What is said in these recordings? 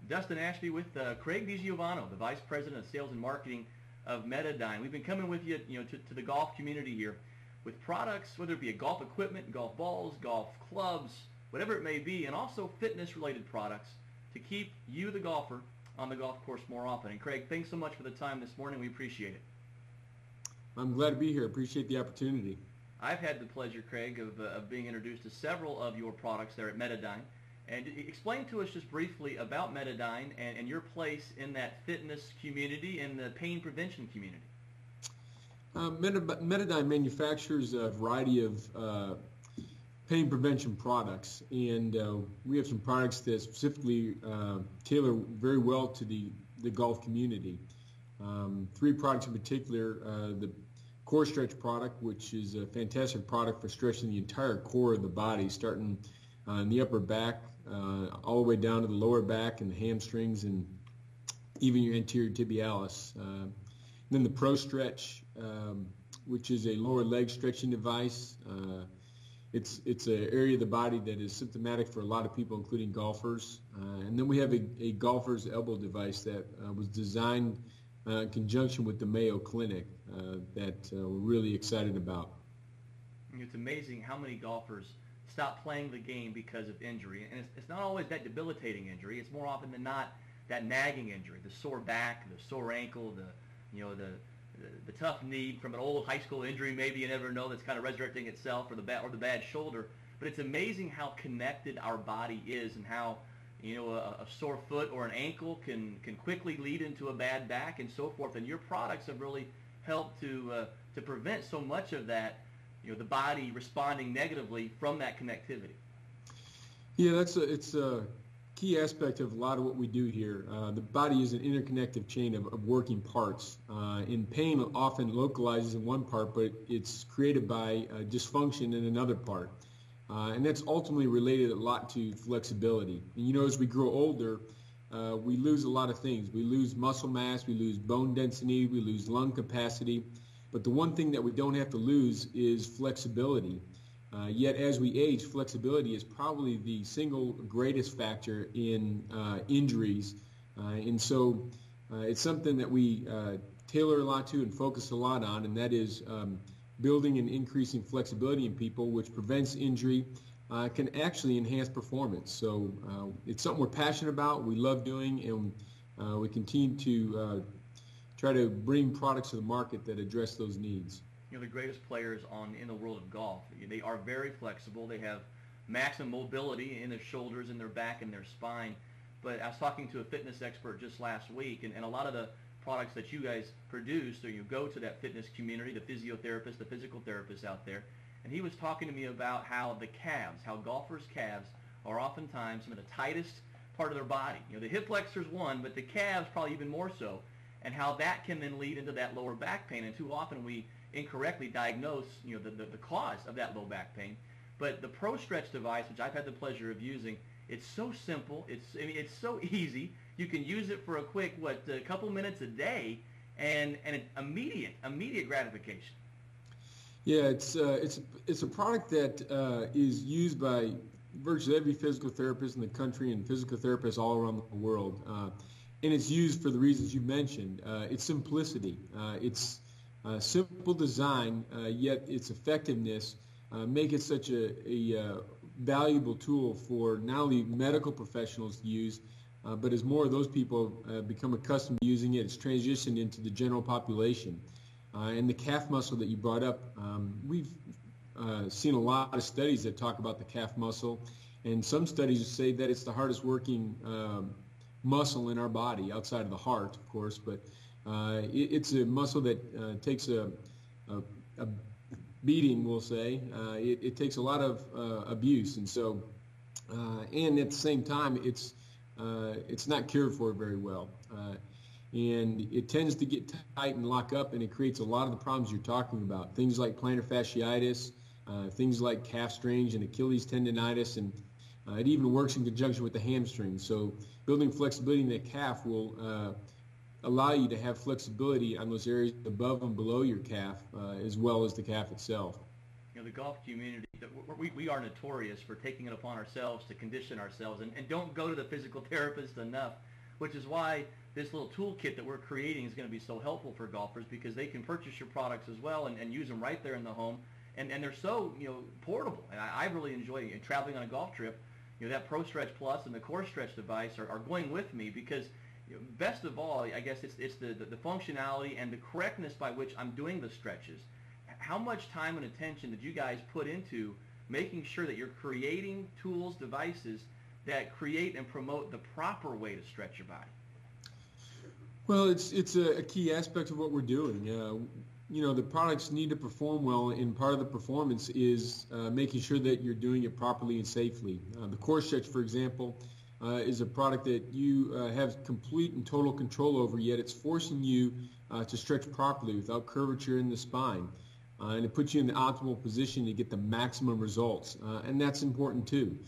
Dustin Ashby with Craig DiGiovanno, the Vice President of Sales and Marketing of Medi-Dyne. We've been coming with you, to the golf community here with products, whether it be a golf equipment, golf balls, golf clubs, whatever it may be, and also fitness-related products to keep you, the golfer, on the golf course more often. And Craig, thanks so much for the time this morning. We appreciate it. I'm glad to be here. Appreciate the opportunity. I've had the pleasure, Craig, of being introduced to several of your products there at Medi-Dyne. And explain to us just briefly about Medi-Dyne and your place in that fitness community and the pain prevention community. Medi-Dyne manufactures a variety of pain prevention products, and we have some products that specifically tailor very well to the golf community. Three products in particular: the core stretch product, which is a fantastic product for stretching the entire core of the body, starting in the upper back all the way down to the lower back and the hamstrings and even your anterior tibialis. Then the Pro Stretch, which is a lower leg stretching device. It's an area of the body that is symptomatic for a lot of people, including golfers. And then we have a golfer's elbow device that was designed in conjunction with the Mayo Clinic that we're really excited about. It's amazing how many golfers stop playing the game because of injury. And it's not always that debilitating injury. It's more often than not that nagging injury, the sore back, the sore ankle, the tough knee from an old high school injury, maybe you never know, that's kind of resurrecting itself, or the bad shoulder. But it's amazing how connected our body is, and how a sore foot or an ankle can quickly lead into a bad back and so forth. And your products have really helped to prevent so much of that, the body responding negatively from that connectivity. Yeah, it's a key aspect of a lot of what we do here. The body is an interconnected chain of working parts. And pain often localizes in one part, but it's created by dysfunction in another part. And that's ultimately related a lot to flexibility. And as we grow older, we lose a lot of things. We lose muscle mass, we lose bone density, we lose lung capacity. But the one thing that we don't have to lose is flexibility. Yet as we age, flexibility is probably the single greatest factor in injuries. And so it's something that we tailor a lot to and focus a lot on, and that is building and increasing flexibility in people, which prevents injury, can actually enhance performance. So it's something we're passionate about, we love doing, and we continue to try to bring products to the market that address those needs. The greatest players in the world of golf, they are very flexible. They have maximum mobility in their shoulders, in their back, and their spine. But I was talking to a fitness expert just last week, and a lot of the products that you guys produce, or you go to that fitness community, the physiotherapists, the physical therapists out there, and he was talking to me about how golfers' calves are oftentimes some of the tightest part of their body. The hip flexor's one, but the calves probably even more so, and how that can then lead into that lower back pain. And too often we incorrectly diagnose the cause of that low back pain. But the Pro Stretch device, which I've had the pleasure of using, it's so simple, it's so easy. You can use it for a couple minutes a day, and an immediate gratification. Yeah, it's a product that is used by virtually every physical therapist in the country and physical therapists all around the world. And it's used for the reasons you mentioned. Its simplicity, its simple design, yet its effectiveness make it such a valuable tool for not only medical professionals to use, but as more of those people become accustomed to using it, it's transitioned into the general population. And the calf muscle that you brought up, we've seen a lot of studies that talk about the calf muscle, and some studies say that it's the hardest working muscle in our body, outside of the heart, of course, but it's a muscle that takes a beating, we'll say. It takes a lot of abuse, and so, and at the same time, it's not cared for very well, and it tends to get tight and lock up, and it creates a lot of the problems you're talking about. Things like plantar fasciitis, things like calf strains and Achilles tendonitis, and it even works in conjunction with the hamstring. So building flexibility in the calf will allow you to have flexibility on those areas above and below your calf, as well as the calf itself. The golf community, we are notorious for taking it upon ourselves to condition ourselves, and don't go to the physical therapist enough which is why this little toolkit that we're creating is going to be so helpful for golfers, because they can purchase your products as well and use them right there in the home. And they're so, portable. And I really enjoy traveling on a golf trip. That Pro Stretch Plus and the Core Stretch device are going with me, because best of all, I guess it's the functionality and the correctness by which I'm doing the stretches. How much time and attention did you guys put into making sure that you're creating tools, devices that create and promote the proper way to stretch your body? Well, it's a key aspect of what we're doing. The products need to perform well, and part of the performance is making sure that you're doing it properly and safely. The Core Stretch, for example, is a product that you have complete and total control over, yet it's forcing you to stretch properly without curvature in the spine. And it puts you in the optimal position to get the maximum results. And that's important too.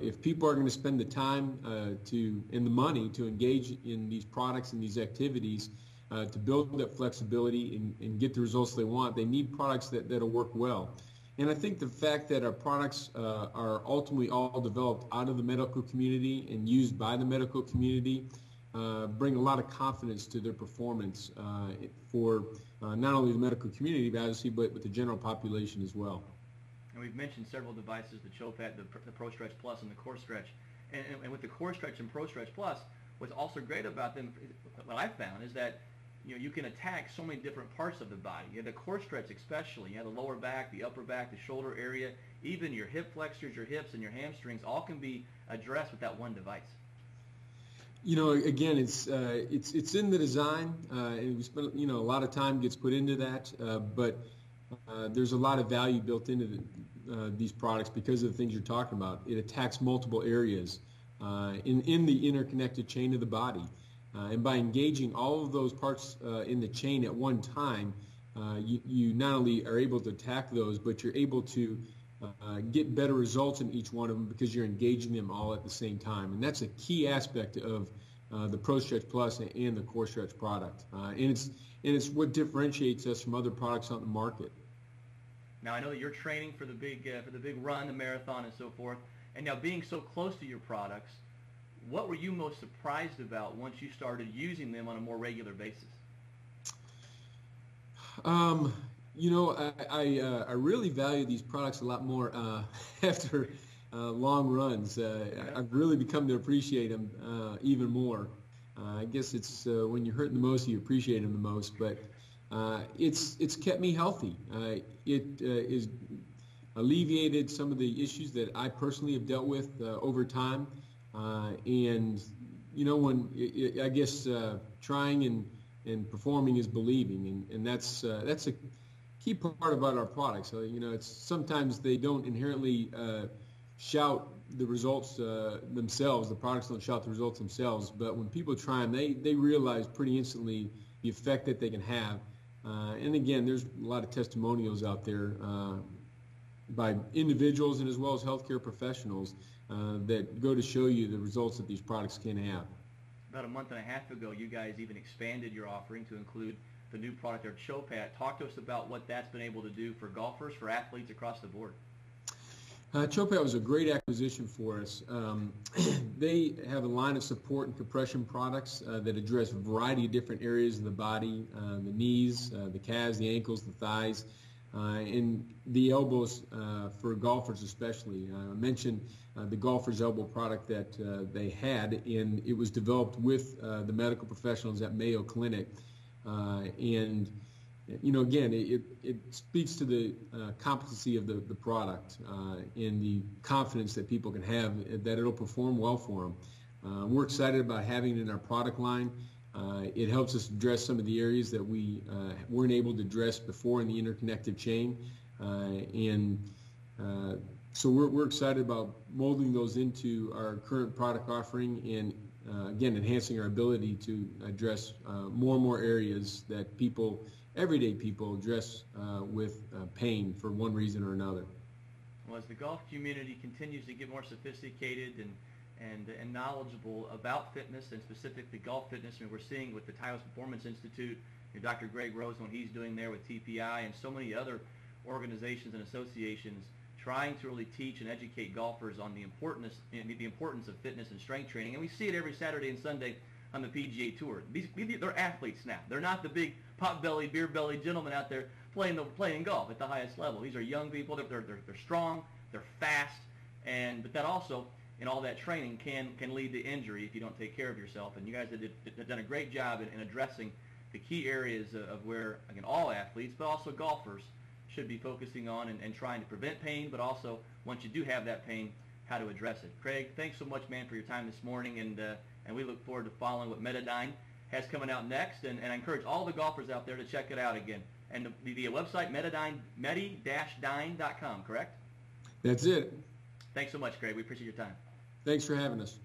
If people are going to spend the time and the money to engage in these products and these activities to build that flexibility and get the results they want, they need products that'll work well. And I think the fact that our products are ultimately all developed out of the medical community and used by the medical community bring a lot of confidence to their performance for not only the medical community, obviously, but with the general population as well. And we've mentioned several devices, the CHOPAT, the Pro Stretch Plus, and the Core Stretch. And with the Core Stretch and Pro Stretch Plus, what's also great about them, what I've found, is that you can attack so many different parts of the body. You have the Core Stretch especially. You have the lower back, the upper back, the shoulder area, even your hip flexors, your hips, and your hamstrings all can be addressed with that one device. Again, it's in the design, and we spent a lot of time gets put into that, but there's a lot of value built into these products because of the things you're talking about. It attacks multiple areas in the interconnected chain of the body. And by engaging all of those parts in the chain at one time, you not only are able to attack those, but you're able to get better results in each one of them because you're engaging them all at the same time. And that's a key aspect of the Pro Stretch Plus and the Core Stretch product. And it's what differentiates us from other products on the market. Now, I know that you're training for the big run, the marathon, and so forth. And now, being so close to your products, what were you most surprised about once you started using them on a more regular basis? I really value these products a lot more after long runs. I've really become to appreciate them even more. I guess it's when you're hurting the most, you appreciate them the most. But it's kept me healthy. It is alleviated some of the issues that I personally have dealt with over time. And I guess trying and performing is believing, and that's a key part about our products. So it's sometimes they don't inherently shout the results themselves. The products don't shout the results themselves, but when people try them, they realize pretty instantly the effect that they can have. And again, there's a lot of testimonials out there by individuals and as well as healthcare professionals that go to show you the results that these products can have. About a month and a half ago, you guys even expanded your offering to include the new product, their CHOPAT. Talk to us about what that's been able to do for golfers, for athletes across the board. CHOPAT was a great acquisition for us. They have a line of support and compression products that address a variety of different areas of the body, the knees, the calves, the ankles, the thighs, and the elbows for golfers especially. I mentioned the golfer's elbow product that they had, and it was developed with the medical professionals at Mayo Clinic. And again, it speaks to the competency of the product and the confidence that people can have that it'll perform well for them. We're excited about having it in our product line. It helps us address some of the areas that we weren't able to address before in the interconnected chain. So we're excited about molding those into our current product offering and, again, enhancing our ability to address more and more areas that everyday people address with pain for one reason or another. Well, as the golf community continues to get more sophisticated and knowledgeable about fitness and specifically golf fitness, I mean, we're seeing with the Titleist Performance Institute, Dr. Greg Rose, what he's doing there with TPI and so many other organizations and associations trying to really teach and educate golfers on the importance of fitness and strength training. And we see it every Saturday and Sunday on the PGA Tour. They're athletes now. They're not the big pot-bellied, beer-bellied gentlemen out there playing golf at the highest level. These are young people. They're strong. They're fast. But that also, in all that training, can lead to injury if you don't take care of yourself. And you guys have done a great job in addressing the key areas of where, again, all athletes, but also golfers, should be focusing on and trying to prevent pain, but also, once you do have that pain, how to address it. Craig, thanks so much, man, for your time this morning, and we look forward to following what Medi-Dyne has coming out next, and I encourage all the golfers out there to check it out again. And the website, Medi-Dyne.com, correct? That's it. Thanks so much, Craig. We appreciate your time. Thanks for having us.